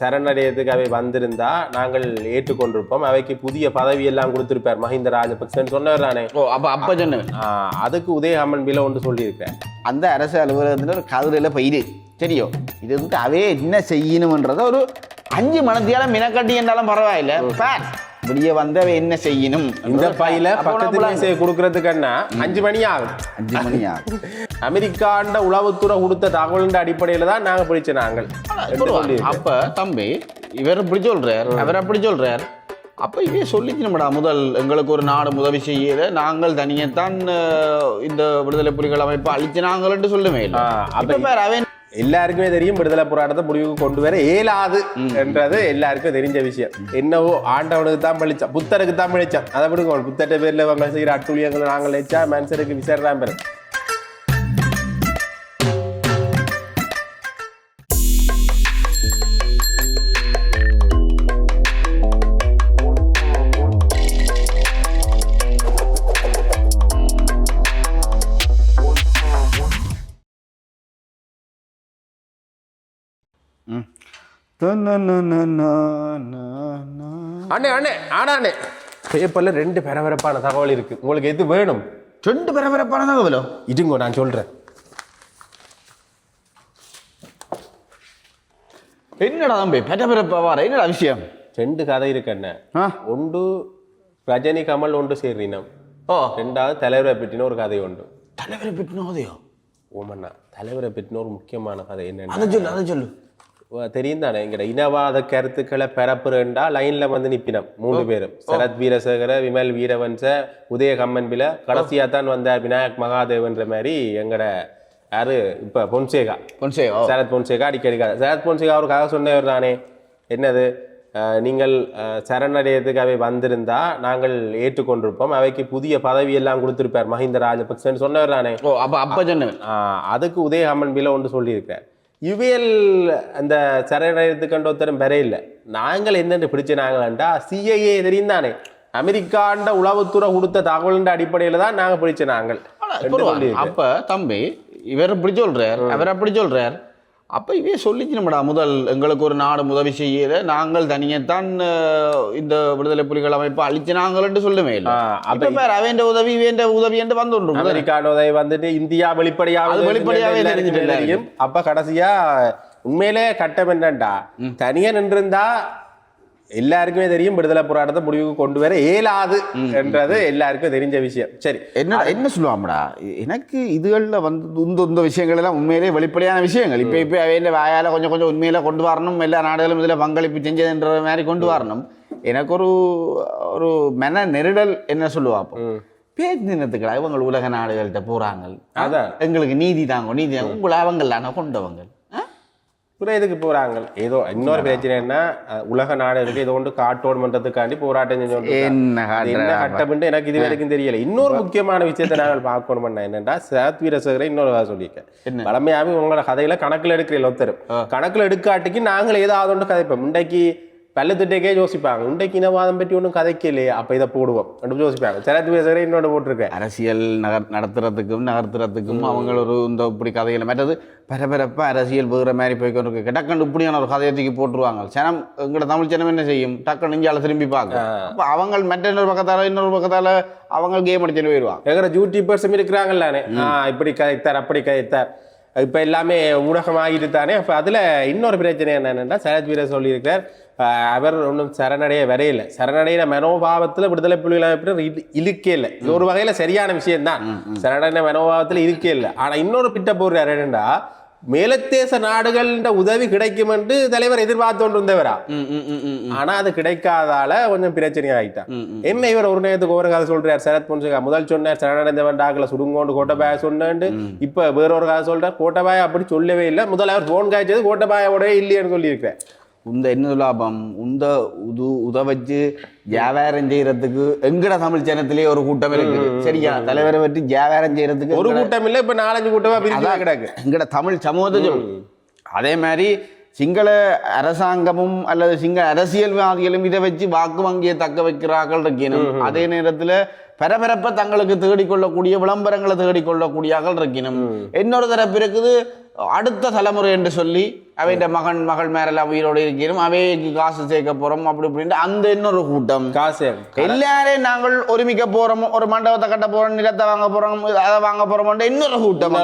சரணடையத்துக்கு அவை வந்திருந்தா நாங்கள் ஏற்றுக்கொண்டிருப்போம். அவைக்கு புதிய பதவி எல்லாம் கொடுத்திருப்பார் மஹிந்த ராஜபக்சன் சொன்னவர் தானே. அப்ப சொன்னேன். அதுக்கு உதயகம்மன் பில ஒன்று சொல்லியிருக்கேன். அந்த அரசு அலுவலகத்தில் ஒரு கதிரையில் பயிர் சரியோ இது வந்து அவே என்ன செய்யணும்ன்றத ஒரு 5 மணத்தியால மினக்கட்டி என்றாலும் பரவாயில்ல. வெளியே வந்து அவ என்ன செய்யணும் இந்த பையில பக்கத்து கொடுக்கறதுக்குன்னா 5 மணி ஆகும். 5 மணி ஆகும். அமெரிக்காண்ட உளவுத்துறை கொடுத்த தகவலின் அடிப்படையில தான் நாங்க பிடிச்ச நாங்கள். அப்ப தம்பி இவர் இப்படி சொல்றார், அவர் அப்படி சொல்றார். அப்ப இதே சொல்லிக்கணும்டா, முதல் எங்களுக்கு ஒரு நாடு உதவி செய்யல, நாங்கள் தனியத்தான் இந்த விடுதலை புலிகள் அமைப்பு அழிச்சு நாங்கள் சொல்லுமே இல்லை. அப்ப பேர் அவன் எல்லாருக்குமே தெரியும் விடுதலை போராட்டத்தை முடிவுக்கு கொண்டு வர இயலாது என்றது எல்லாருக்கும் தெரிஞ்ச விஷயம். என்னவோ ஆண்டவனுக்கு தான் பழிச்சான், புத்தருக்கு தான் பழிச்சான். அதை விடுங்க, புத்தட்ட பேர்ல அவங்க செய்கிற அட்டுழியங்களை நாங்கள் வச்சா மனுஷருக்கு விசாரிதான் பெறும். அண்ணே அண்ணே ஆனாண்ணே பேப்பர்ல 2 பரபரப்பான தகவல் இருக்கு. உங்களுக்கு எது வேணும்? 2 பரபரப்பான தகவலோ? இதுங்கோ நான் சொல்றேன். என்னடா தம்பி பரபரப்பா வர என்னடா விஷயம்? 2 கதை இருக்கு அண்ணே. ஒன்று ரஜினி கமல் ஒன்று சேர்றினம். ரெண்டாவது தலைவரை பற்றின ஒரு கதை உண்டு. தலைவரை பற்றின கதையோ? ஓமண்ணா, தலைவரை பற்றின ஒரு முக்கியமான கதை என்னன்னு அதை சொல்லு. தெரியும் தானே, எங்கட இனவாத கருத்துக்களை பரப்புறா லைன்ல வந்து நிப்பினம் 3 பேரும். சரத் வீரசேகர, விமல் வீரவன்ச, உதயகம்மன் பில, கடைசியா தான் வந்தார் விநாயக் மகாதேவன்ற மாதிரி எங்கட யாரு இப்ப பொன்சேகா. சரத் பொன்சேகா அடிக்கடி சரத் பொன்சேகா ஒரு கதை சொன்னவர் தானே. என்னது, நீங்கள் சரணடையத்துக்கு அவை வந்திருந்தா நாங்கள் ஏற்றுக்கொண்டிருப்போம். அவைக்கு புதிய பதவி எல்லாம் கொடுத்திருப்பார் மஹிந்த ராஜபக்சன் சொன்னவர் தானே. அப்ப சொன்னேன். அதுக்கு உதயகம்மன் பில ஒன்று சொல்லியிருக்கார். இவையல் அந்த சரணடையத்துக்கு ஒருத்தரும் பெற இல்லை. நாங்கள் என்னென்று பிடிச்ச நாங்கள்டா சிஐஏ தெரியும் தானே, அமெரிக்காண்ட உளவுத்துறை கொடுத்த தகவலின் அடிப்படையில தான் நாங்க பிடிச்ச நாங்கள். அப்ப தம்பி இவர் இப்படி சொல்றார், அவர் அப்படி சொல்றார். அப்ப இவே சொல்லிக்கணும்டா, முதல் எங்களுக்கு ஒரு நாடு உதவி செய்யல, நாங்கள் தனியத்தான் இந்த விடுதலை புலிகள் அமைப்பு அழிச்சு நாங்கள் சொல்லுமே இல்லை. அப்ப பேர் அவன் உதவி வேண்ட உதவி என்று வந்து ஒன்று அமெரிக்கான உதவி வந்துட்டு இந்தியா வெளிப்படையாவே தெரியும். அப்ப கடைசியா உண்மையிலே கட்டம் என்னண்டா, தனியா நின்றிருந்தா எல்லாருக்குமே தெரியும் விடுதலை போராட்டத்தை முடிவுக்கு கொண்டு வர இயலாது என்றது எல்லாருக்கும் தெரிஞ்ச விஷயம். சரி, என்ன சொல்லுவாங்கடா, எனக்கு இதுகளில் வந்து இந்த விஷயங்கள் எல்லாம் உண்மையிலே வெளிப்படையான விஷயங்கள். இப்போ அவையில வாயால கொஞ்சம் கொஞ்சம் உண்மையில கொண்டு வரணும், எல்லா நாடுகளும் இதில் பங்களிப்பு செஞ்சதுன்ற மாதிரி கொண்டு வரணும். எனக்கு ஒரு மன நெருடல் என்ன சொல்லுவாப்போ, பேச்சு தினத்துக்களா இவங்க உலக நாடுகள்கிட்ட போறாங்க, அதான் எங்களுக்கு நீதி தாங்க உங்களை அவங்களான கொண்டவங்க இதுக்கு போறாங்க. ஏதோ இன்னொரு பிரச்சனைன்னா உலக நாடுகளுக்கு ஏதோ ஒன்று காட்டோடு பண்றதுக்காண்டி போராட்டம் செஞ்சோம். என்ன கட்டப்பட்டு எனக்கு இது வரைக்கும் தெரியல. இன்னொரு முக்கியமான விஷயத்தை நாங்கள் பார்க்கணும் என்னன்னா, சரத் வீரசேகரை இன்னொரு சொல்லியிருக்கேன். பழமையாவே உங்களோட கதையில கணக்குல எடுக்கிறீங்க ஒருத்தர், கணக்குல எடுக்காட்டிக்கு நாங்கள் ஏதாவது ஒன்று கதைப்போம். இன்றைக்கு பள்ளத்திட்டே யோசிப்பாங்க, இன்றைக்கு இனவாதம் பற்றி ஒன்றும் கதைக்கலையே, அப்போ இதை போடுவோம் அப்படின்னு யோசிப்பாங்க. சரத் வீரசேகரை இன்னொன்று போட்டிருக்கேன். அரசியல் நகர்த்துறதுக்கும் அவங்க ஒரு இந்த இப்படி கதைகளை மற்றது பரபரப்பாக அரசியல் போகிற மாதிரி போய்க்கொண்டு டக்குன்னு இப்படியான ஒரு கதையை தூக்கி போட்டுருவாங்க. சனம் எங்களோட தமிழ் சனம் என்ன செய்யும், டக்குன்னு நெஞ்சால திரும்பி பார்க்க. அப்போ அவங்க மற்ற இன்னொரு பக்கத்தால் அவங்க கேம் அடிச்சுட்டு போயிடுவாங்க. எங்கிற யூடியூபர்ஸும் இருக்கிறாங்கல்லானே, இப்படி கதைத்தார் அப்படி கதைத்தார், இப்போ எல்லாமே ஊடகமாகிட்டு தானே. அப்போ அதில் இன்னொரு பிரச்சனை என்னென்னா, சரத் வீரர் சொல்லியிருக்கார், அவர் ஒன்றும் சரணடைய வரையில, சரணடைய மனோபாவத்தில் விடுதலை புலிகள் இருக்கே இல்லை. இது ஒரு வகையில் சரியான விஷயம்தான், சரணடைய மனோபாவத்தில் இருக்கே இல்லை. ஆனால் இன்னொரு பிட்ட போடுறாரு என்னன்னா, மேலத்தேச நாடுகள் உதவி கிடைக்கும் என்று தலைவர் எதிர்பார்த்து கொண்டு இருந்தவரா. ஆனா அது கிடைக்காதால கொஞ்சம் பிரச்சனை ஆகிட்டான். என்ன இவர் ஒரு நேரத்துக்கு ஒரு கதை சொல்றாரு. சரத் பொன்சேகா முதல் சொன்னார் சரணடைந்தவன் டாக்ல சுடுங்கோண்டு கோட்டபாய சொன்னு, இப்ப வேறொரு கதை சொல்றார் கோட்டபாய அப்படி சொல்லவே இல்லை. முதல்ல அவர் போன் காய்ச்சது கோட்டபாயோடவே இல்லையன்னு சொல்லியிருக்கேன். உந்த என்ன லாபம் உந்த உதவச்சு வியாபாரம் செய்யறதுக்கு எங்கட தமிழ் சேனத்திலேயே ஒரு கூட்டம் இருக்கு. சரியா, தலைவரை பற்றி வியாபாரம் செய்யறதுக்கு ஒரு கூட்டம் இல்லை, இப்ப 4-5 கூட்டமா பிரிஞ்சு கிடக்கு எங்கட தமிழ் சமூகத்தை. அதே மாதிரி சிங்கள அரசாங்கமும் அல்லது சிங்கள அரசியல்வாதிகளும் இதை வச்சு வாக்கு வங்கியை தக்க வைக்கிறார்கள் இருக்கணும். அதே நேரத்துல பரபரப்பை தங்களுக்கு தேடிக்கொள்ளக்கூடிய விளம்பரங்களை தேடிக்கொள்ளக்கூடியவர்கள் இருக்கணும். இன்னொரு தரப்பு இருக்குது அடுத்த தலைமுறை என்று சொல்லி அவைய மகள் மேரெல்லாம் உயிரோடு இருக்கணும், அவைக்கு காசு சேர்க்க போறோம் அப்படி இப்படின்ட்டு அந்த இன்னொரு கூட்டம். காசு எல்லாரையும் நாங்கள் ஒருமிக்க போறோம், ஒரு மண்டபத்தை கட்ட போறோம், நிலத்தை வாங்க போறோம், அதை வாங்க போறோம், இன்னொரு கூட்டம்.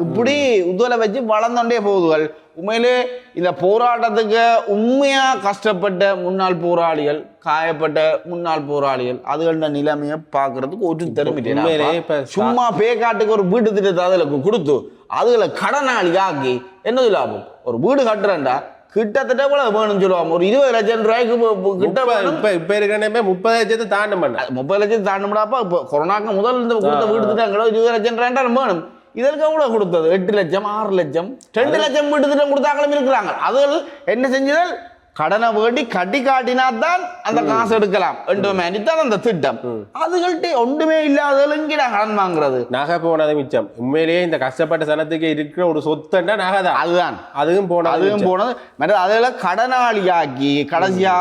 இப்படி உதவலை வச்சு வளர்ந்தோண்டே போகுதுகள். உண்மையிலே இந்த போராட்டத்துக்கு உண்மையா கஷ்டப்பட்ட முன்னாள் போராளிகள், காயப்பட்ட முன்னாள் போராளிகள், அதுகளோட நிலைமையை பார்க்கறதுக்கு ஒரு திறமையில சும்மா பேக்காட்டுக்கு ஒரு வீட்டு திட்டத்தை அதுல கொடுத்து அதுகளை கடனாளி ஆக்கி என்னது லாபம்? ஒரு வீடு கட்டுறேன்டா கிட்டத்தட்ட கூட வேணும்னு சொல்லுவாங்க. ஒரு 20 லட்சம் ரூபாய்க்கு கிட்ட இப்ப இருக்கிற 30 லட்சத்தை தாண்ட மாட்டேன். 30 லட்சம் தாண்ட முடியாப்பா. இப்போ கொரோனாக்கு முதல் இந்த கொடுத்த வீடு திட்டங்களோ 20 லட்சம் ரூபாய் வேணும். இதற்கு கூட கொடுத்தது 8 லட்சம் 6 லட்சம் 2 லட்சம் வீட்டு திட்டம் கொடுத்தாங்களும் இருக்கிறாங்க. அதுகள் என்ன செஞ்சதால் கடனை வேண்டி கட்டி காட்டினாதான் அந்த காசு எடுக்கலாம் தான் அந்த திட்டம். அதுகள்ட்ட ஒன்றுமே இல்லாதவங்க கடன் வாங்குறது. நகை போனது மிச்சம். உண்மையிலேயே இந்த கஷ்டப்பட்ட சனத்துக்கு இருக்கிற ஒரு சொத்துன்னா நகை தான். அதுதான் அதுவும் போனது. அதில் கடனாளியாக்கி கடைசியா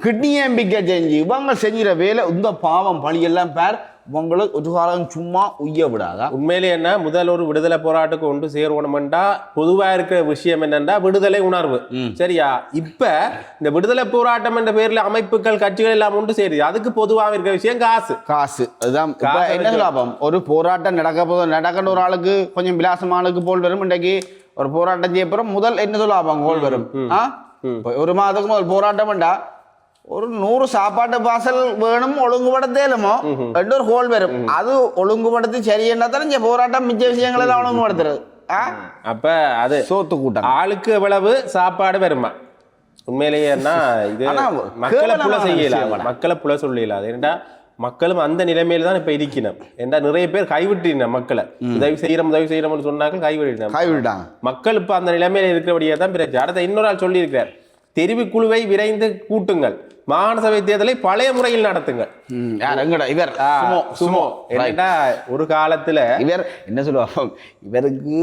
கிட்னி எம்பிக்க செஞ்சு இவங்க செஞ்சுற வேலை இந்த பாவம் பழியெல்லாம் பேர் உங்களுக்கு ஒரு காலம் சும்மா உய்ய விடாதா? உண்மையிலே என்ன முதல் ஒரு விடுதலை போராட்டுக்கு ஒன்று சேரணும்டா பொதுவா இருக்கிற விஷயம் என்னன்னா விடுதலை உணர்வு. சரியா? இப்ப இந்த விடுதலை போராட்டம் என்ற பேர்ல அமைப்புகள் கட்சிகள் எல்லாம் ஒன்று சேருது. அதுக்கு பொதுவாக இருக்கிற விஷயம் காசு. அதுதான் என்ன லாபம்? ஒரு போராட்டம் நடக்கிற ஒரு ஆளுக்கு கொஞ்சம் விலாசமான ஆளுக்கு போல் வரும். இன்றைக்கு ஒரு போராட்டம் செய்ய போறோம், முதல் என்ன லாபம் கோல் வரும். ஒரு மாதத்துக்கு முதல் போராட்டம்டா ஒரு 100 சாப்பாட்டு பாசல் வேணும் ஒழுங்குபடுத்தலுமோ ஒரு ஹோல் வரும். அது ஒழுங்குபடுத்தி சரியன்னா தானே போராட்டம் மிச்ச விஷயங்கள் எல்லாம் ஒழுங்குபடுத்துறது. அப்ப அது சோத்து கூட்டம் ஆளுக்கு எவ்வளவு சாப்பாடு வருமா? உண்மையிலேயே இது மக்களை புல செய்யலாம், மக்களை புல சொல்லலாம். ஏன்னா மக்களும் அந்த நிலைமையில தான் இப்ப இருக்கணும். ஏன்னா நிறைய பேர் கைவிட்டின மக்களை உதவி செய்யறோம்னு சொன்னாங்க, கைவிட்டாங்க. மக்கள் இப்ப அந்த நிலைமையில இருக்கிறபடியே தான் பிரச்சனை. அடுத்த இன்னொரு ஆள் சொல்லி இருக்கிறார், தெரிவுக்குழுவை விரைந்து கூட்டுங்கள், மாகாண சபை தேர்தலை பழைய முறையில் நடத்துங்கள். ஒரு காலத்துல இவர் என்ன சொல்லுவாங்க, இவருக்கு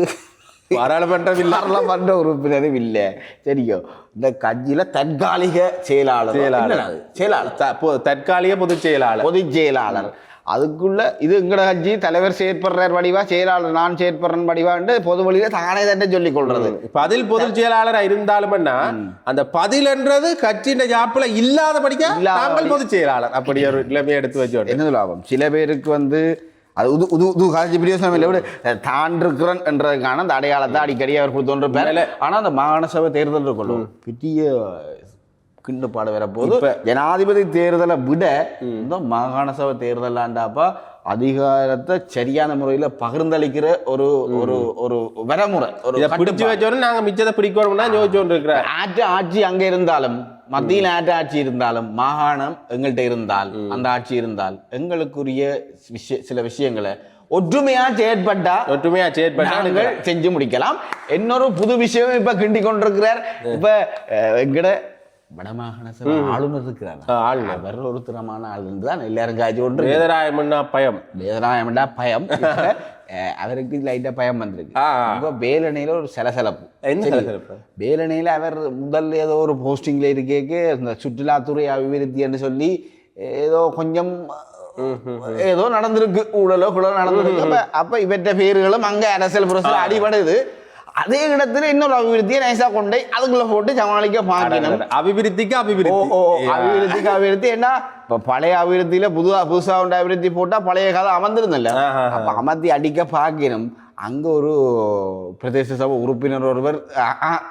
பாராளுமன்ற உறுப்பினரும் இல்லை சரியோ, இந்த கட்சியில தற்காலிக செயலாளர் தற்காலிக பொதுச் செயலாளர் அதுக்குள்ள இது எங்கட கட்சி தலைவர் செயற்படுறார் வடிவா, செயலாளர் நான் செயற்படுறேன் வடிவான்னு பொது வழியில தானே தண்டை சொல்லிக் கொள்றது. பதில் பொதுச் செயலாளர் இருந்தாலும் அந்த பதில் என்றது கட்சியின் ஜாப்புல இல்லாத படிக்க நாங்கள் பொதுச் செயலாளர் அப்படி ஒரு நிலைமையை எடுத்து வச்சோம். என்ன லாபம்? சில பேருக்கு அது காட்சி பிரியோசனம் இல்லை, தான் இருக்கிறேன் என்றதுக்கான அந்த அடையாளத்தை அடிக்கடி அவர் கொடுத்தோன்றிருப்பார். ஆனா அந்த மாகாண சபை தேர்தல் இருக்கணும் பெரிய கிண்டுப்பாடு வரப்போது. ஜனாதிபதி தேர்தலை விட இந்த மாகாண சபை தேர்தலாண்டாப்பா அதிகாரத்தை சரியான முறையில பகிர்ந்தளிக்கிற ஒரு ஒரு ஒரு வரமுறை பிடிச்சு வச்சோன்னு நாங்க மிச்சத்தை பிடிக்கணும்னா யோசிச்சோன்னு இருக்கிறோம். ஆட்சி அங்க இருந்தாலும் மத்தியில் ஆட்சி இருந்தாலும் மாகாணம் எங்கள்கிட்ட இருந்தால் அந்த ஆட்சி இருந்தால் எங்களுக்குரிய சில விஷயங்களை ஒற்றுமையா செயற்பட்டா செஞ்சு முடிக்கலாம். இன்னொரு புது விஷயம் இப்ப கிண்டி கொண்டிருக்கிறார். இப்ப எங்கட வடமாகாண சபை ஆளுநர் இருக்கிறார். ஆளுநர் ஒரு திறமான ஆளுநர் தான் எல்லாரும் காய்ச்சி கொண்டு வேதராயம்னா பயம் அவருக்கு லைட்டா பயம் வந்திருக்கு. இப்போ வேலணையில ஒரு சலசலப்பு. வேலணையில அவர் முதல் ஏதோ ஒரு போஸ்டிங்ல இருக்கேக்கு இந்த சுற்றுலாத்துறை அபிவிருத்தி என்று சொல்லி ஏதோ கொஞ்சம் ஏதோ நடந்திருக்கு, ஊழலோ நடந்திருக்கு. அப்ப இவற்ற பேர்களும் அங்க அரசியல் புரட்சியில் அடிபடுது. அதே இடத்துல இன்னொரு அபிவிருத்தியை நைசா கொண்டே அதுக்குள்ள போட்டு சமாளிக்க பார்க்கணும். அபிவிருத்தி என்ன இப்ப பழைய அபிவிருத்தியில புதுசா உண்ட அபிவிருத்தி போட்டா பழைய கதை அமர்ந்திருந்தல்ல, அப்ப அமர்த்தி அடிக்க பார்க்கணும். அங்க ஒரு பிரதேச சபை உறுப்பினர் ஒருவர்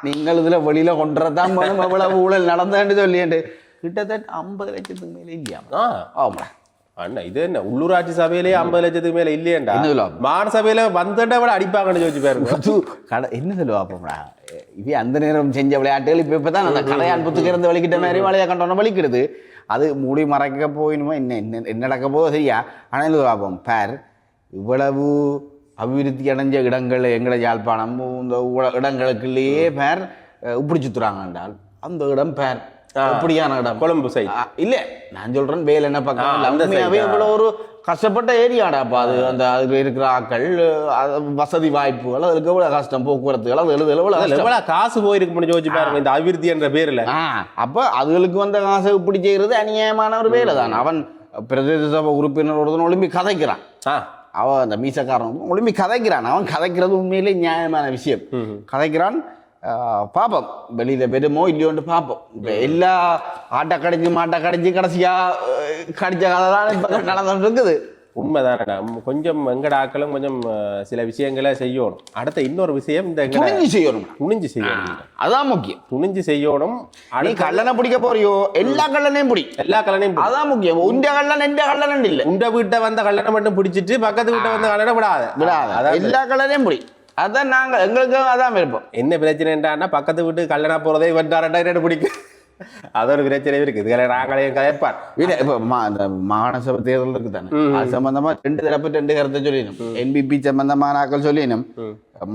நீங்கள் இதுல வெளியில கொண்டுறதான் எவ்வளவு ஊழல் நடந்தேன்னு சொல்லிட்டு கிட்டத்தட்ட 50 லட்சத்துக்கு மேல இல்லையா? ஆமா அண்ணா, இது என்ன உள்ளூராட்சி சபையிலேயே 50 லட்சத்துக்கு மேல இல்லையேண்டா, மாகாண சபையில வந்துட்டா விட அடிப்பாங்கன்னு யோசிச்சு பாருங்க. என்ன சொல்லுவாப்பா இவ அந்த நேரம் செஞ்ச விளையாட்டுகள் இப்பதான் அந்த கலையான் புத்துக்கு இருந்து வலிக்கிட்ட மாதிரி மழையா கண்டோன்னா வலிக்கிடுது. அது மூடி மறைக்க போயினுமோ என்ன நடக்க போதோ சரியா. ஆனால் பார்ப்போம் பேர் இவ்வளவு அபிவிருத்தி அடைஞ்ச இடங்கள் எங்களை யாழ்ப்பாணம் இந்த இடங்களுக்குள்ளேயே பேர் இப்படி சுத்துறாங்க என்றால் அந்த இடம் பேர் அப்படியான இடம் கொழும்பு சைடு இல்ல, நான் சொல்றேன் வேலை என்ன பக்கம் இவ்வளவு ஒரு கஷ்டப்பட்ட ஏரியாடாப்பா அது. அந்த அதுல இருக்கிற ஆக்கள் வசதி வாய்ப்புகள் அதுக்கு எவ்வளவு கஷ்டம், போக்குவரத்துகள் அது எவ்வளவு காசு போயிருக்கு யோசிச்சு பாருங்க இந்த அபிவிருத்தி என்ற பேர்ல. அப்ப அதுகளுக்கு வந்த காசு இப்படி செய்யறது அநியாயமான ஒரு வேலை தான். அவன் பிரதேச சபை உறுப்பினர் ஒருத்தன் ஒளிம்பி கதைக்கிறான். அவன் அந்த மீசக்காரன் ஒளிம்பி கதைக்கிறான். அவன் கதைக்கிறது உண்மையிலே நியாயமான விஷயம். கதைக்கிறான். பார்ப்போம் வெளியில் பெருமோ இல்லையோன்னு பார்ப்போம். இப்போ எல்லா ஆட்டை கடைஞ்சு கடைசியாக கடிச்ச கதை தான் இப்போ நடந்துட்டு இருக்குது. உண்மைதானடா. கொஞ்சம் எங்கட ஆக்களும் கொஞ்சம் சில விஷயங்களை செய்யணும். அடுத்த இன்னொரு விஷயம் இந்த துணிஞ்சு செய்யணும். அதான் முக்கியம். துணிஞ்சு செய்யணும். நீ கல்லனை பிடிக்க போறியோ எல்லா கல்லனையும் அதான் முக்கியம். உண்ட கல்லன் எந்த கல்லன் இல்லை. உண்ட வீட்டை வந்த கல்லனை மட்டும் பிடிச்சிட்டு பக்கத்து வீட்டை வந்த கல்லனை விடாத எல்லா கல்லனையும் பிடி. அதான் நாங்கள் எங்களுக்கு அதான் இருப்போம். என்ன பிரச்சனைன்றான்னா பக்கத்து வீட்டு கல்லனா போறதே இவன் பிடிக்கும். அதோட பிரச்சனை இருக்குது. நாங்களையும் கதைப்பான். இப்போ இந்த மாகாண சபை தேர்தல் இருக்கு தானே, அது சம்பந்தமா 2 தரப்பு 2 கருத்தை சொல்லிடணும். NBP சம்பந்தமான ஆக்கள் சொல்லிடணும்.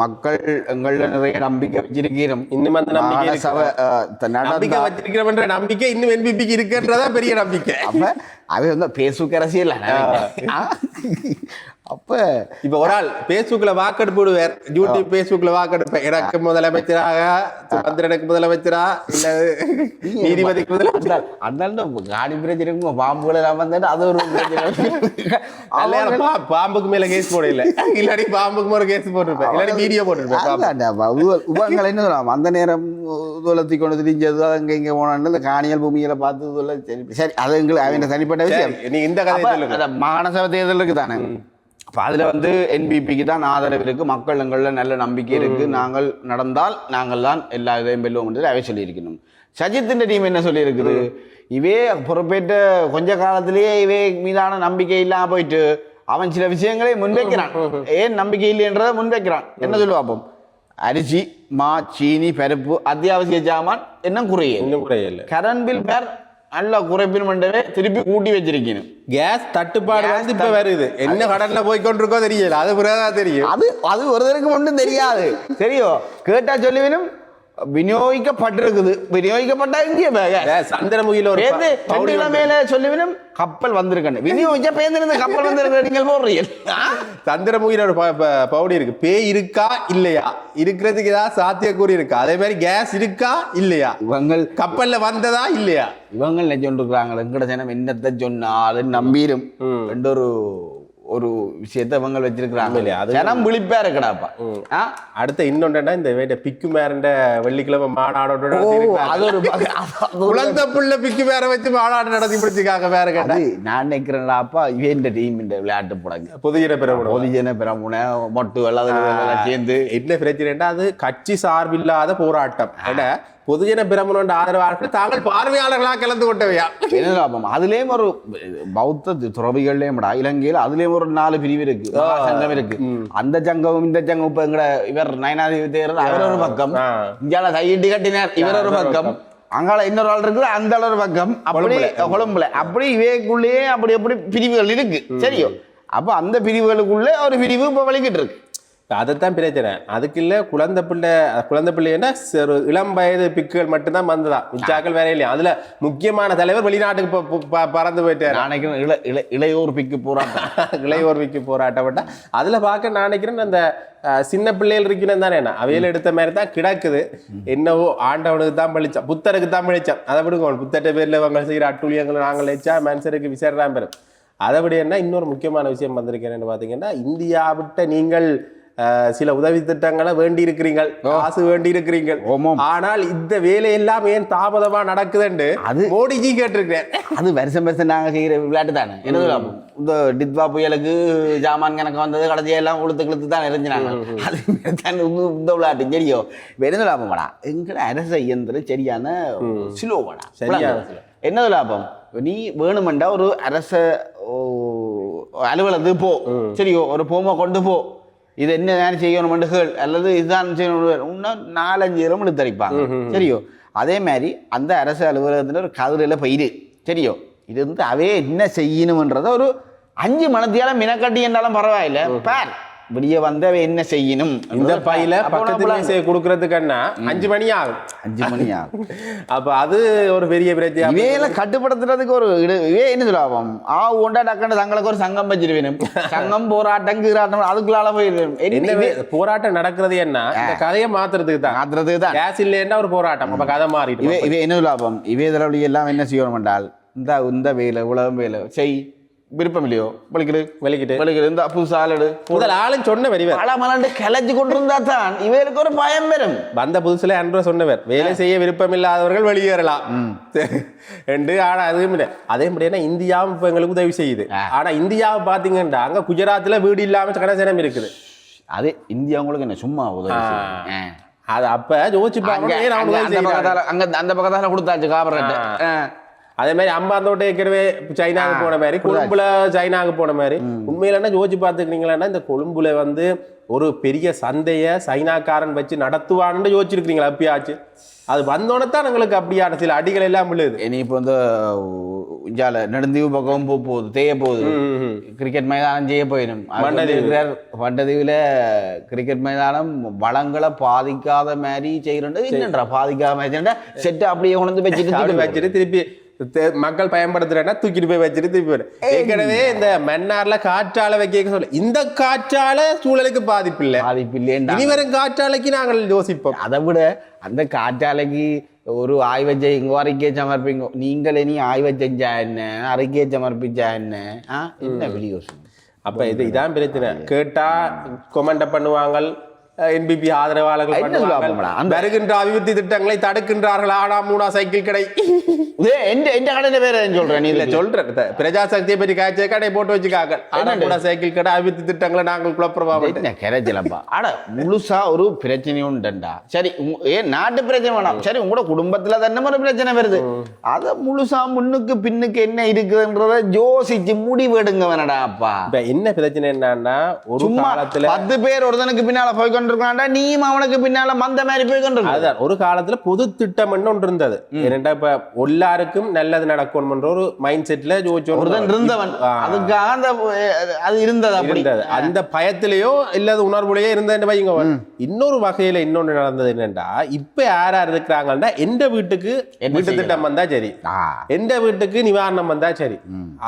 மக்கள் எங்கள நிறைய நம்பிக்கை வச்சிருக்கிறோம். இன்னும் அந்த நம்பிக்கை வச்சிருக்கிறோம் நம்பிக்கை இன்னும் NBPக்கு இருக்குன்றதா பெரிய நம்பிக்கை. அப்ப அவ வந்து பேசுக்கு அரசியல் அப்ப இப்ப ஒரு ஆள் பேஸ்புக்ல வாக்கெடுப்பு விடுவார். யூடியூப் பேஸ்புக்ல வாக்கெடுப்பேன். எனக்கு முதலமைச்சராக, சுமந்திரனுக்கு முதலமைச்சரா, இல்ல நீதிபதிக்கு முதலமைச்சரா. அதனால காடி பிரச்சனை பாம்புகள் எல்லாம் வந்து அது ஒரு பாம்புக்கு மேல கேஸ் போட இல்ல, இல்லாடி பாம்புக்கு ஒரு கேஸ் போட்டிருப்பேன், இல்லாடி வீடியோ போட்டிருப்பேன். உபங்களை என்ன சொல்லலாம், அந்த நேரம் உதவலத்தி கொண்டு தெரிஞ்சது அங்க இங்க போனான்னு இந்த காணியல் பூமியில பார்த்து சரி, அது எங்களுக்கு அவன் தனிப்பட்ட விஷயம். நீ இந்த கதை மாகாண சபை தேர்தலுக்கு தானே. அப்போ அதில் வந்து NBPக்கு தான் ஆதரவு இருக்குது. மக்கள் எங்களில் நல்ல நம்பிக்கை இருக்குது. நாங்கள் நடந்தால் நாங்கள் தான் எல்லா இதையும் வெல்லுவோம் என்று அவை சொல்லியிருக்கணும். சஜித்தின் டீம் என்ன சொல்லியிருக்குது, இவே பொறுப்பேற்ற கொஞ்ச காலத்திலேயே இவே மீதான நம்பிக்கை இல்லாமல் போயிட்டு அவன் சில விஷயங்களை முன்வைக்கிறான். ஏன் நம்பிக்கை இல்லைன்றதை முன்வைக்கிறான். என்ன சொல்லுவாப்போம், அரிசி, மா, சீனி, பருப்பு, அத்தியாவசிய ஜாமான் இன்னும் குறையல. கரண்ட் பில் பேர் நல்ல குறைப்பின் மண்டவே திருப்பி கூட்டி வச்சிருக்கணும். கேஸ் தட்டுப்பாடு வந்து இப்ப வருது. என்ன கடன்ல போய்கொண்டிருக்கோ தெரியல. அது பிறகுதான் தெரியும். அது ஒருத்தருக்கு ஒன்றும் தெரியாது. தெரியும் கேட்டா சொல்லுவேனும் விநியோகிக்கப்பட்டிருக்குது. விநியோகிக்கப்பட்டா இங்கே சந்திரமுகில ஒரு மேல சொல்லுவேனும் கப்பல் வந்திருக்கேன். விநியோகிச்சா பேருந்து கப்பல் வந்திருக்க நீங்கள் போடுறீங்க. சந்திரமுகில ஒரு பவுடி இருக்கு. பேய் இருக்கா இல்லையா, இருக்கிறதுக்கு ஏதாவது சாத்தியக்கூறி இருக்கா, அதே மாதிரி கேஸ் இருக்கா இல்லையா, இவங்க கப்பல்ல வந்ததா இல்லையா, இவங்க நினைச்சுருக்காங்க. எங்கட ஜனம் என்னத்தை சொன்னாலும் நம்பிரும் என்ற ஒரு விஷயத்தை இவங்க வச்சிருக்கிறாங்க. ஜனம் விழிப்பா இருக்கடாப்பா. அடுத்த இன்னொன்னா இந்த பிக்கு மேரண்ட வெள்ளிக்கிழமை மாநாடோட குழந்தை புள்ள பிக்கு மேர வச்சு மாநாடு நடத்தி பிடிச்சிருக்காங்க. வேற கேட்டா நான் நினைக்கிறேன்டாப்பா, இவன் டீம் இந்த விளையாட்டு போடாங்க பொதுஜன பிரமுன மொட்டு எல்லாம் சேர்ந்து என்ன பிரச்சனைன்னா அது கட்சி சார்பில்லாத போராட்டம். ஏன்னா பொதுஜன பிரமுனோட ஆதரவாளர்கள் தாங்கள் பார்வையாளர்களாக கலந்து கொண்டவையா. அதுலயும் ஒரு பௌத்த துறவிகள்லயும் இலங்கையில் அதுலயும் ஒரு 4 பிரிவு இருக்கு, சங்கம் இருக்கு. அந்த சங்கம் இந்த சங்கம் இப்ப எங்கட இவர் நயனாதிபதி தேர்தல் அவர் ஒரு பக்கம், இந்தியால கையிட்டு கட்டினார் இவர் ஒரு பக்கம், அங்கால இன்னொரு ஆள் இருக்குது அந்த ஒரு பக்கம், அப்படி கொழும்புல அப்படி இவைக்குள்ளேயே அப்படி அப்படி பிரிவுகள் இருக்கு. சரியோ, அப்ப அந்த பிரிவுகளுக்குள்ள ஒரு பிரிவு இப்ப வலிக்கிட்டு இருக்கு. அதைத்தான் பிரச்சனை. அதுக்கு இல்ல குழந்தை பிள்ளைன்னா இளம் வயது பிக்குகள் மட்டும்தான் வந்ததான், மிச்சாக்கள் வேற இல்லையா. அதுல முக்கியமான தலைவர் வெளிநாட்டுக்கு பறந்து போயிட்டாரு. நினைக்கிறேன் இளையோர் பிக்கு போராட்டம் இளையோர் பிக்கு போராட்டப்பட்டா அதுல பார்க்க நான் நினைக்கிறேன் அந்த சின்ன பிள்ளைகள் இருக்கணும் தானே. அவையில எடுத்த மாதிரி தான் கிடக்குது. என்னவோ ஆண்டவனுக்கு தான் பழிச்சான், புத்தருக்கு தான் பழிச்சான். அதை விடுங்க, புத்தட்ட பேர்ல அவங்க செய்யற அட்டூழியங்களை நாங்கள் வச்சா மனுஷருக்கு விசாரிதான் பெறும். அதை விட என்ன இன்னொரு முக்கியமான விஷயம் வந்திருக்கேன்னு பாத்தீங்கன்னா, இந்தியாவிட்ட நீங்கள் சில உதவி திட்டங்களை வேண்டி இருக்கிறீர்கள், காசு வேண்டி இருக்கிறீங்கள். ஆனால் இந்த வேலையெல்லாம் ஏன் தாமதமா நடக்குதுன்னு அது மோடிஜி கேட்டிருக்கேன். அது வருஷம் நாங்க செய்யற விளையாட்டு தானே. என்ன இந்த டித்வா புயலுக்கு ஜாமான் கணக்கு வந்தது, கடைசியெல்லாம் உளுத்து தான் எரிஞ்சினாங்க. அது இந்த விளையாட்டு சரியோ என்ன லாபமாடா, எங்கட அரச இயந்திரம் சரியான சிலோவாடா. சரியான என்ன லாபம், நீ வேணுமெண்டா ஒரு அரச அலுவலகத்துக்கு போ, சரியோ ஒரு போமோ கொண்டு போ, இது என்ன நேரம் செய்யணும் மண்டுகள் அல்லது இதுதான் செய்யணும், இன்னும் 4-5 இடம் எடுத்தரிப்பாங்க. சரியோ, அதே மாதிரி அந்த அரசு அலுவலகத்தில் ஒரு கதிரையில் பயிர் சரியோ, இது வந்து அவே என்ன செய்யணும்ன்றத ஒரு 5 மணத்தியால மினக்கட்டி என்றாலும் பரவாயில்ல, பார் வெளியே வந்த என்ன செய்யணும். இந்த பையில பக்கத்துல கொடுக்கறதுக்குன்னா 5 மணி ஆகும். 5 மணி ஆகும். அப்ப அது ஒரு பெரிய பிரச்சனை. இவையில கட்டுப்படுத்துறதுக்கு ஒரு என்ன சொல்லாவும் ஒண்டா டக்குன்னு தங்களுக்கு ஒரு சங்கம் வச்சிருவேணும். சங்கம் போராட்டம் கீராட்டம் அதுக்குள்ளால போயிருவேன். என்ன போராட்டம் நடக்கிறது என்ன, இந்த கதையை மாத்துறதுக்கு தான். கேஸ் இல்லைன்னா ஒரு போராட்டம், அப்ப கதை மாறிடும். இவை என்ன லாபம், இவே தலைவலி எல்லாம் என்ன செய்யணும் என்றால் இந்த வேலை உலகம் வேலை செய் விருப்பம் இல்லையோ வலிக்கிட்டு இந்த புதுசு ஆளடு முதல் ஆளும் சொன்ன வரிவர் பல மலண்டு கிளச்சி கொண்டிருந்தா தான் இவருக்கு ஒரு பயம் வரும். வந்த புதுசுல அன்று சொன்னவர் வேலை செய்ய விருப்பம் இல்லாதவர்கள் வெளியேறலாம் என்று. ஆனா அதுவும் இல்லை. அதே மாதிரியான இந்தியாவும் இப்ப எங்களுக்கு உதவி செய்யுது. ஆனா இந்தியாவை பாத்தீங்கன்னா அங்க குஜராத்ல வீடு இல்லாம கடைசனம் இருக்குது. அது இந்தியா உங்களுக்கு என்ன சும்மா உதவி அது அப்ப யோசிச்சு அந்த பக்கத்தால கொடுத்தாச்சு காபரேட். அதே மாதிரி அம்பாந்தோட்டை ஏற்கனவே சைனாவுக்கு போன மாதிரி கொழும்புல சைனாவுக்கு போன மாதிரி உண்மையில யோசிச்சு பார்த்துக்கிறீங்களா இந்த கொழும்புல வந்து ஒரு பெரிய சந்தைய சைனாக்காரன் வச்சு நடத்துவான்னு யோசிச்சிருக்கீங்களா? அப்பயாச்சு அது வந்தோடனே தான் எங்களுக்கு அப்படியான சில அடிகள் எல்லாம் விழுது. இனி இப்போ வந்து இஞ்சால நெடுந்தீவு பக்கம் போகுது தேய போகுது. கிரிக்கெட் மைதானம் செய்ய போயிடும். வண்டதீவுல கிரிக்கெட் மைதானம் வளங்களை பாதிக்காத மாதிரி செய்யறோம். என்னன்றா பாதிக்காத மாதிரி செட்டு அப்படியே கொண்டு வச்சுட்டு திருப்பி மக்கள் பயன்படுத்துறேன்னா தூக்கிட்டு போய் வச்சுட்டு திருப்பி வரும். ஏற்கனவே இந்த மன்னார்ல காற்றாலை வைக்க சொல்ல இந்த காற்றால சூழலுக்கு பாதிப்பு இல்லை இனி வரும் காற்றாலைக்கு நாங்கள் யோசிப்போம். அதை விட அந்த காற்றாலைக்கு ஒரு ஆய்வை செய்யுங்க அறிக்கையை சமர்ப்பிங்க. நீங்கள் இனி ஆய்வை செஞ்சா என்ன அறிக்கையை சமர்ப்பிச்சா என்ன வெளியே அப்ப இதான் பிரச்சனை. கேட்டா கொமெண்ட் பண்ணுவாங்க. என்பிபி ஆதரவாளர்கள் வருகின்ற அபிவிருத்தி திட்டங்களை தடுக்கின்றார்கள். ஆனா 3 சைக்கிள் கடை கடையில பேர சொல்றேன் சொல்றேன் பிரஜா சக்தியை பற்றி காய்ச்ச கடை போட்டு வச்சுக்காங்க. ஆனா சைக்கிள் கடை அபிவிருத்தி திட்டங்களை நாங்கள் குழப்பமா ஆனா முழுசா ஒரு பிரச்சனை உண்டுண்டா. சரி ஏன் நாட்டு பிரச்சனை வேணாம். சரி உங்களோட குடும்பத்துல தானே ஒரு பிரச்சனை வருது. அத முழுசா முன்னுக்கு பின்னுக்கு என்ன இருக்குதுன்றத யோசிச்சு முடிவெடுங்க வேணடா. அப்பா என்ன பிரச்சனை என்னன்னா ஒரு காலத்துல 10 பேர் ஒருத்தனுக்கு பின்னால போய் நீயும் அவனுக்கு பின்னால மந்த மாதிரி போய் ஒரு காலத்துல பொது திட்டம் ஒன்று இருந்தது. ஏன்னா இப்ப எல்லாருக்கும் நல்லது நடக்கணும் ஒரு மைண்ட் செட்ல இருந்தவன் அதுக்காக அது இருந்தது. அந்த பயத்திலேயோ இல்லாத உணர்வுலயோ இருந்த வைங்க. இன்னொரு வகையில இன்னொன்று நடந்தது என்னன்னா இப்ப யார் யார் இருக்கிறாங்கன்னா எந்த வீட்டுக்கு வீட்டு திட்டம் வந்தா சரி, எந்த வீட்டுக்கு நிவாரணம் வந்தா சரி.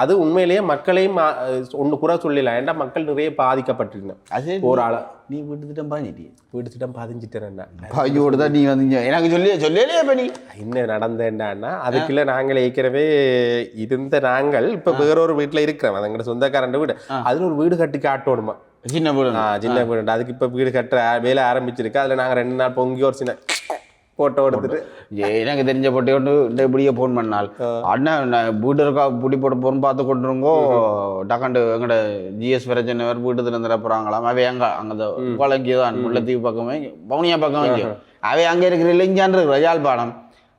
அது உண்மையிலேயே மக்களையும் ஒண்ணு குறை சொல்லலாம். ஏன்னா மக்கள் நிறைய பாதிக்கப்பட்டிருக்கணும். ஒரு ஆள நீ வீட்டு திட்டம் வீட்டு திட்டம் பாதிஞ்சிட்டேன் நீ வந்து எனக்கு சொல்லலையே நீ என்ன நடந்தேன்னா அதுக்குள்ள நாங்கள் ஏற்கனவே இருந்த நாங்கள் இப்ப வேறொரு வீட்டுல இருக்கிறோம். அது எங்க சொந்தக்காரன் வீடு. அதுல ஒரு வீடு கட்டி காட்டணுமா சின்ன வீடு. சின்ன வீடு. அதுக்கு இப்ப வீடு கட்டுற வேலை ஆரம்பிச்சிருக்கு. அதுல நாங்க 2 நாள் பொங்கி ஒரு சின்ன போட்டோ எடுத்துட்டு எனக்கு தெரிஞ்ச போட்டோ கொண்டு இப்படியே போன் பண்ணால் அண்ணன் வீடு இருக்கா பிடி போட போறோம் பார்த்து கொண்டுருங்கோ. டக்காண்டு எங்கட ஜிஎஸ் பிரச்சனை வேறு வீட்டுல இருந்து போறாங்களாம். அவை அங்க குழங்கிதான் முல்லைத்தீவு பக்கமே பவுனியா பக்கம் அவை அங்க இருக்கிற இல்லைஞ்சான் யாழ்ப்பாணம்.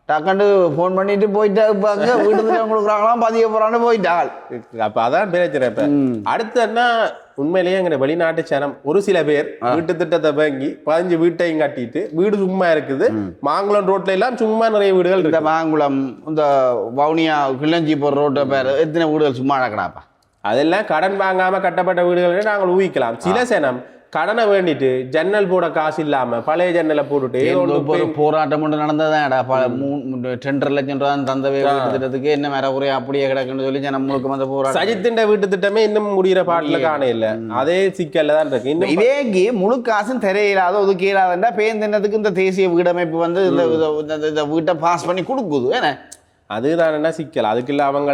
டக்காண்டு போன் பண்ணிட்டு போயிட்டா அங்க வீட்டு கொடுக்குறாங்களாம் பதிய போறான்னு போயிட்டாள். அப்ப அதான் பிரச்சனை. இப்ப அடுத்து என்ன உண்மையிலேயே எங்க வெளிநாட்டு சேனம் ஒரு சில பேர் வீட்டு திட்டத்தை வாங்கி 15 வீட்டையும் கட்டிட்டு வீடு சும்மா இருக்குது. மாங்குளம் ரோட்ல எல்லாம் சும்மா நிறைய வீடுகள் இந்த மாங்குளம் இந்த வவுனியா கிள்ளஞ்சி போற ரோட்டை பேர் எத்தனை வீடுகள் சும்மா நடக்கடாப்பா. அதெல்லாம் கடன் வாங்காம கட்டப்பட்ட வீடுகளை நாங்கள் ஊகிக்கலாம். சில சேனம் கடனை வேண்டிட்டு ஜன்னல் போட காசு இல்லாம பழைய ஜன்னலை போட்டுட்டு ஒரு போராட்டம் ஒன்று நடந்ததான்டா. 2.5 லட்சம் ரூபா தந்தவே வீட்டு திட்டத்துக்கு என்ன வேற குறையா அப்படியே கிடக்குன்னு சொல்லி நம்மளுக்கு வந்து போராட்டம். சஜித்தின் வீட்டு திட்டமே இன்னும் முடிகிற பாட்டுல காண இல்ல. அதே சிக்கல்ல தான் இருக்கு. இன்னும் இவேக்கு முழு காசும் தெரியலாத ஒதுக்கீடாதுண்டா பேந்தினத்துக்கு இந்த தேசிய வீடமைப்பு வந்து இந்த வீட்டை பாஸ் பண்ணி கொடுக்குது. ஏன்னா அதுதான் என்ன சிக்கல். அதுக்குள்ள அவங்க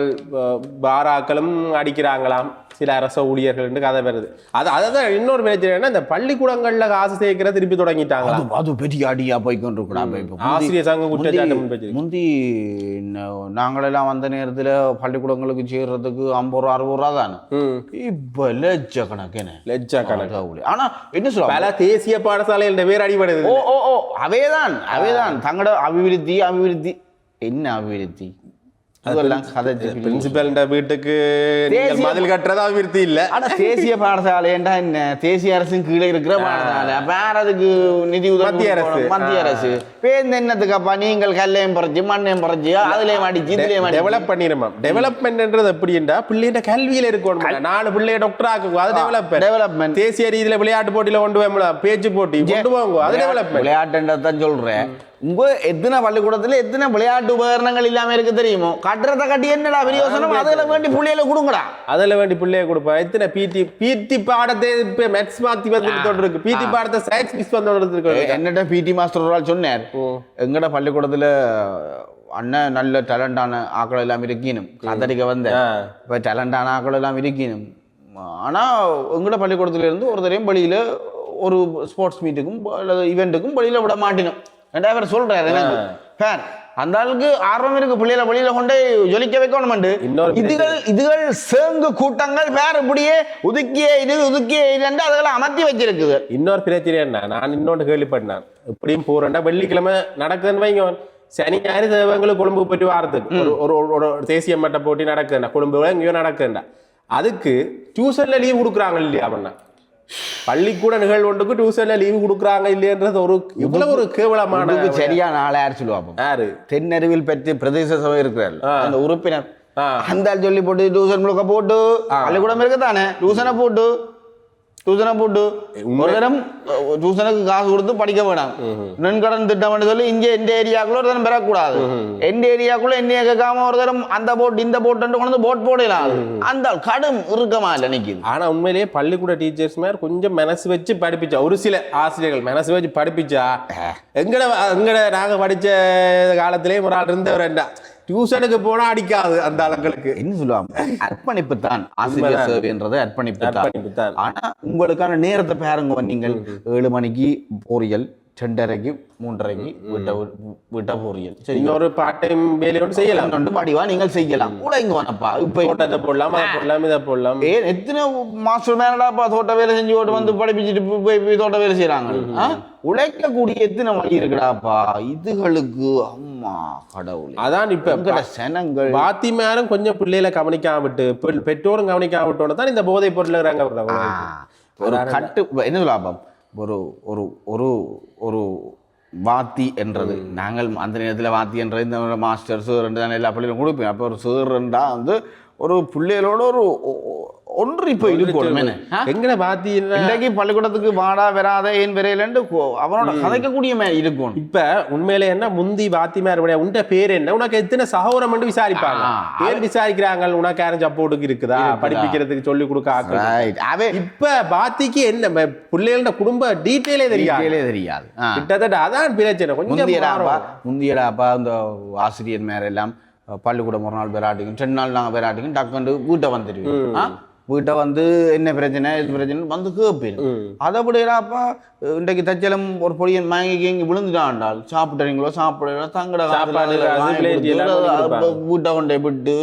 பாராக்களும் அடிக்கிறாங்களாம் சில அரச ஊழியர்கள் கதை வருது. அதான் இன்னொரு பிரச்சனை. இந்த பள்ளிக்கூடங்கள்ல காசு சேர்க்கிற திருப்பி தொடங்கிட்டாங்க. அது பெரிய அடியா போய்கொண்டிருக்கூடாது. ஆசிரியர் சங்க குற்றச்சாட்டு முந்தி நாங்களெல்லாம் வந்த நேரத்துல பள்ளிக்கூடங்களுக்கு சேர்றதுக்கு 50 ரூபா 60 ரூபா தானே. இப்ப லட்சக்கணக்கு. ஆனா என்ன சொல்ல பல தேசிய பாடசாலைகள் பேர் அடிபடுது. அவைதான் தங்களோட அபிவிருத்தி என்ன அபிவிருத்தி பிரின்சிபல் வீட்டுக்கு மதில் கட்டுறது அபிவிருத்தி இல்ல. ஆனா தேசிய பாடசாலை என்ன தேசிய அரசின் கீழே இருக்கிற பாடசாலை வேற அதுக்கு நிதி உதவி மத்திய அரசு பேருந்து என்னத்துக்கப்பா நீங்கள் கல்லையும் பறிச்சு மண்ணையும் பறிச்சு அதுலயும் அடிச்சு இதுலயும் டெவலப் பண்ணிருமா. டெவலப்மெண்ட்ன்றது எப்படின்னா பிள்ளைகிட்ட கல்வியில இருக்கும். 4 பிள்ளைய டாக்டர் ஆக்குவோம். அது டெவலப்மெண்ட். தேசிய ரீதியில விளையாட்டு போட்டியில கொண்டு போய் பேச்சு போட்டி கொண்டு போங்க. அது டெவலப்மெண்ட். விளையாட்டுன்றதான் சொல்றேன். உங்க எத்தனை பள்ளிக்கூடத்துல எத்தனை விளையாட்டு உபகரணங்கள் இல்லாம இருக்கு தெரியுமோ. கட்டுறதை கட்டி என்னடா பிரயோசனம். அதுல வேண்டி பிள்ளைகளை கொடுங்கடா. அதுல வேண்டி பிள்ளைய கொடுப்பா. எத்தனை பிடி பாடத்தை இப்ப மேத்ஸ் மாத்தி வந்து இருக்கு. பிடி பாடத்தை சயின்ஸ் மிஸ் வந்து என்னட்ட பிடி மாஸ்டர் ஒரு ஆள் சொன்னார். எங்கட பள்ளிக்கூடத்துல அண்ணன் நல்ல டேலண்டான ஆக்கள் எல்லாம் இருக்கணும் கத்தரிக்க வந்த இப்போ டேலண்டான ஆக்கள் எல்லாம் இருக்கணும். ஆனால் எங்களோட பள்ளிக்கூடத்துலேருந்து ஒரு தரையும் வழியில் ஒரு ஸ்போர்ட்ஸ் மீட்டுக்கும் அல்லது ஈவெண்ட்டுக்கும் வழியில் விட மாட்டினோம். ரெண்டாவது சொல்கிறாரு எனக்கு ஃபேன் அந்த ஆளுக்கு ஆர்வம் இருக்கு பிள்ளைகளை வழியில கொண்டே ஜொலிக்க வைக்கணும். இதுகள் சேங்கு கூட்டங்கள் வேற இப்படியே ஒதுக்கிய இது அதெல்லாம் அமர்த்தி வச்சிருக்குது. இன்னொரு பிரச்சனை என்ன, நான் இன்னொன்று கேள்விப்பட்டேன். இப்படியும் போறேன்டா வெள்ளிக்கிழமை நடக்குதுன்னு வைங்க, சனி ஞாயிறு தேவங்களுக்கு கொழும்பு போயிட்டு வாரத்துக்கு ஒரு தேசிய மட்ட போட்டி நடக்குதுண்டா, கொழும்புல எங்கேயோ நடக்குதுண்டா, அதுக்கு டியூஷன்ல லீவ் கொடுக்குறாங்க இல்லையா அப்படின்னா, பள்ளிக்கூட நிகழ்வு ஒன்றுக்கு டியூஷன்ல லீவு கொடுக்குறாங்க இல்லையன்றது ஒரு இவ்வளவு ஒரு கேவலமான. சரியான ஆள் யார் சொல்லுவாங்க? யாரு? தென்னறிவில் பெற்று பிரதேச சபை இருக்கிறார் அந்த உறுப்பினர் அந்த சொல்லி போட்டு டியூஷன் முழுக்க போட்டு பள்ளிக்கூடம் இருக்குதானே டியூஷனை போட்டு ஒரு தரம் டியூஷனுக்கு காசு கொடுத்து படிக்க வேணாம், நன்கடன் திட்டம் சொல்லி இங்கே எந்த ஏரியாக்குள்ள ஒரு தரம் பெறக்கூடாது, எந்த ஏரியாக்குள்ள என்ன கேட்காம ஒரு தரம் அந்த போட் இந்த போட்டு கொண்டு போட் போடலாம். அந்த கடும் இறுக்கமா இல்லை நிற்கிது. ஆனா உண்மையிலேயே பள்ளிக்கூட டீச்சர்ஸ் மாதிரி கொஞ்சம் மனசு வச்சு படிப்பிச்சா, ஒரு சில ஆசிரியர்கள் மனசு வச்சு படிப்பிச்சா, எங்கட நாங்க படிச்ச காலத்திலேயே ஒரு ஆள் இருந்தவரண்டா டியூஷனுக்கு போனா அடிக்காது அந்த ஆளுங்களுக்கு. என்ன சொல்லுவாங்க, அர்ப்பணிப்பு தான் ஆசிரியர் சேவைன்றது, அர்ப்பணிப்பு தான். ஆனா உங்களுக்கான நேரத்தை பாருங்க, நீங்கள் 7 மணிக்கு பொரியல், 2:30க்கு 3:30க்கு விட்ட பொரியல், சரி ஒரு பார்ட் டைம் வேலையோடு செய்யலாம், படிவா நீங்கள் செய்யலாம். உழைங்கப்பா இப்ப தோட்டத்தை போடலாம், அதை போடலாம், இதை போடலாம். எத்தனை மாஸ்டர் மேனடாப்பா தோட்ட வேலை செஞ்சு ஓட்டு வந்து படிப்பிச்சுட்டு போய் தோட்ட வேலை செய்யறாங்க. உழைக்கக்கூடிய எத்தனை வழி இருக்குடாப்பா இதுகளுக்கு. அம்மா கடவுள், அதான் இப்ப சனங்கள் பாத்திமாரும் கொஞ்சம் பிள்ளைகளை கவனிக்காம விட்டு பெற்றோரும் கவனிக்காம விட்டோன்னு தான் இந்த போதை பொருள் ஒரு கட்டு. என்ன சொல்லாப்பா, ஒரு ஒரு ஒரு ஒரு வாத்தி என்றது, நாங்கள் அந்த நேரத்தில் வாத்தி என்றது இந்த மாஸ்டர் சேர் ரெண்டு தானே எல்லா பள்ளியிலும் கொடுப்பேன். அப்போ ஒரு சேருண்டா வந்து ஒரு பிள்ளைகளோட ஒரு ஒன்று இப்போ இருக்கணும். எங்கட பாத்தி இன்றைக்கு பள்ளிக்கூடத்துக்கு வாடா வராத ஏன் விரையிலன்னு அவனோட கதைக்கக்கூடிய மாதிரி இருக்கும். இப்ப உண்மையில என்ன முந்தி பாத்திமார் உண்ட பேர் என்ன, உனக்கு எத்தனை சகோதரம் என்று விசாரிப்பாங்க, பேர் விசாரிக்கிறாங்க, உனக்கு யாரும் சப்போர்ட்டுக்கு இருக்குதா, படிப்பிக்கிறதுக்கு சொல்லி கொடுக்க. இப்ப பாத்திக்கு என்ன பிள்ளைகளோட குடும்ப டீட்டெயிலே தெரியாது. கிட்டத்தட்ட அதான் பிரச்சனை. கொஞ்சம் முந்தியடாப்பா இந்த ஆசிரியர் மேல எல்லாம் பள்ளிக்கூடம் ஒரு நாள் விளையாட்டுக்கும் 2 நாள் நாங்கள் விளையாட்டுக்கும் டக்குண்டு வீட்டை வந்துடுவோம். வீட்டை வந்து என்ன பிரச்சனை இது பிரச்சனை வந்து கேட்பேன். அதை விடையாப்பா இன்றைக்கு தச்சலம் ஒரு பொடியன் வாங்கி இங்கே விழுந்துட்டான்டால் சாப்பிட்றீங்களோ சாப்பிட தங்கட வீட்டை கொண்டே விட்டு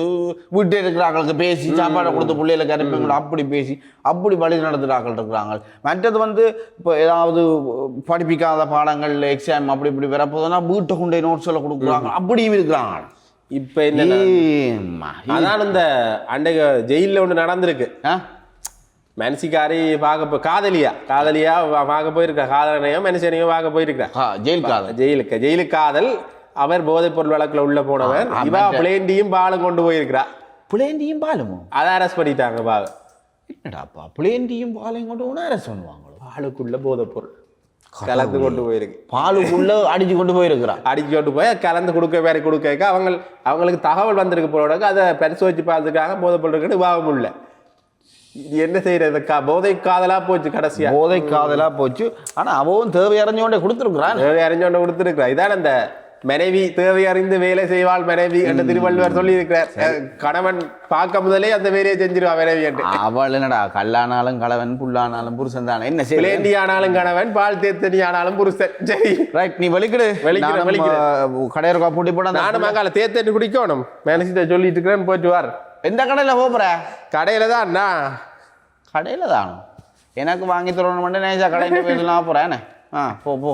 வீட்டை இருக்கிறாங்களுக்கு பேசி சாப்பாடை கொடுத்து பிள்ளைகளை கரைப்பீங்களோ அப்படி பேசி அப்படி வழி நடத்துகிறாக்கள் இருக்கிறாங்க. மற்றது வந்து இப்போ ஏதாவது படிப்பிக்காத பாடங்கள் எக்ஸாம் அப்படி இப்படி வரப்போதுன்னா வீட்டை கொண்டே நோட்ஸ் எல்லாம் கொடுக்குறாங்க, அப்படியும் இருக்கிறாங்க. இப்ப என்ன அதான் இந்த அன்றைக்கு ஜெயில ஒண்ணு நடந்திருக்கு. மனசிக்காரி பார்க்க காதலியா பார்க்க போயிருக்கா, காதலனையும் மனுஷனையும் பார்க்க போயிருக்கா. ஜெயிலுக்கு காதல். அவர் போதைப் பொருள் வழக்குல உள்ள போனவர். இவா பிளேண்டியும் பாலும் கொண்டு போயிருக்கிறா. பிளேண்டியும் பாலும் அதை அரெஸ்ட் பண்ணிட்டாங்க. பாக என்னடாப்பா பிளேண்டியும் பாலையும் கொண்டு அரெஸ்ட் பண்ணுவாங்க. பாலுக்குள்ள போதைப் பொருள் கலந்து கொண்டு போயிருக்கு, பாலுக்குள்ள அடிச்சு கொண்டு போயிருக்கிறான். அடிச்சு கொண்டு போய் கலந்து கொடுக்க அவங்களுக்கு தகவல் வந்திருக்கு போல, அதை பரிசோதிச்சு பார்த்துருக்காங்க. போதைப் பொருள் இருக்குன்னு விவாகம் இல்லை. என்ன செய்யறது, போதை காதலா போச்சு. கடைசியா போதை காதலா போச்சு. ஆனா அவவும் தேவை அறிஞ்சோண்டே கொடுத்துருக்கிறான். இதான் அந்த மனைவி தேவை அறிந்து வேலை செய்வாள் மனைவி என்று திருவள்ளுவர் சொல்லி இருக்கிறார். கணவன் பார்க்க முதலே அந்த வேலையை செஞ்சிருவா மனைவி என்று. அவள் என்னடா கல்லானாலும் கணவன் புல்லானாலும் புருஷன் தானே, என்ன செய்யி ஆனாலும் கணவன் பால் தேத்தனி ஆனாலும் புருஷன். சரி ரைட், நீ வெளிக்கிடு கடையருக்கா பூட்டி போட. நானும் மங்கால தேத்தண்ணி குடிக்கணும் மனசிட்ட சொல்லிட்டு இருக்கிறேன்னு போயிட்டு வார். எந்த கடையில போற? கடையில தான். கடையில தான் எனக்கு வாங்கி தரணும். நேசா கடையில போயிடலாம் போறேன். போ